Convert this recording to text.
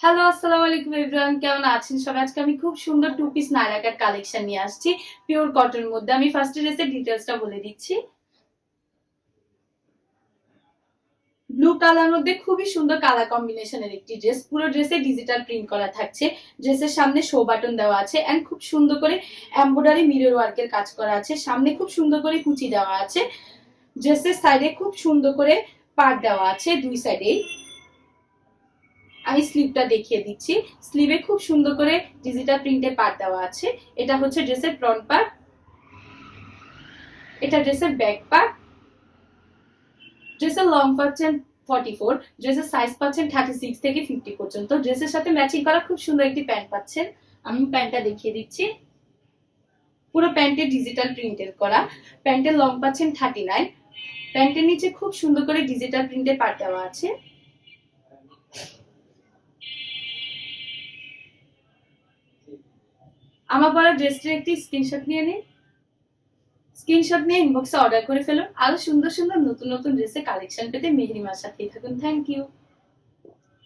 Hello, আসসালামু আলাইকুম everyone. কেমন আছেন সবাই? আজকে আমি খুব সুন্দর টু পিস নায়রা কাট কালেকশন নিয়ে আসছি পিওর কটনের মধ্যে। আমি ফার্স্টে ড্রেসের ডিটেইলসটা বলে দিচ্ছি। ব্লু কালার মধ্যে খুবই সুন্দর কালার কম্বিনেশনের একটি ড্রেস। পুরো ড্রেসে ডিজিটাল প্রিন্ট করা থাকছে। ড্রেসের সামনে শো বাটন দেওয়া আছে এন্ড খুব সুন্দর করে এমব্রয়ডারি মিরর ওয়ার্কের কাজ করা আছে। সামনে খুব সুন্দর করে কুচি দেওয়া আছে। ড্রেসের সাইডে খুব সুন্দর করে পাড় দেওয়া আছে দুই সাইডেই। আমি স্লিভটা দেখিয়ে দিচ্ছি। স্লিভে খুব সুন্দর করে ডিজিটাল প্রিন্টের পার্ট দেওয়া আছে। এটা হচ্ছে ড্রেসের ফ্রন্ট পার্ট, এটা ড্রেসের ব্যাক পার্ট। ড্রেসের লং পাচ্ছেন 44, ড্রেসের সাইজ পাচ্ছেন 36 থেকে 50 পর্যন্ত। ড্রেসের সাথে ম্যাচিং করা খুব সুন্দর একটি প্যান্ট পাচ্ছেন। আমি প্যান্টটা দেখিয়ে দিচ্ছি। পুরো প্যান্টে ডিজিটাল প্রিন্টের করা। প্যান্টের লং পাচ্ছেন 39। প্যান্টের নিচে খুব সুন্দর করে ডিজিটাল প্রিন্টের পার্ট দেওয়া আছে। আমার পরা ড্রেসটির একটি স্ক্রিনশট নিয়ে নিন। স্ক্রিনশট নিয়ে ইনবক্সে অর্ডার করে ফেলুন। আরো সুন্দর সুন্দর নতুন নতুন ড্রেসের কালেকশন পেতে মেহরিমার সাথেই থাকুন। Thank you.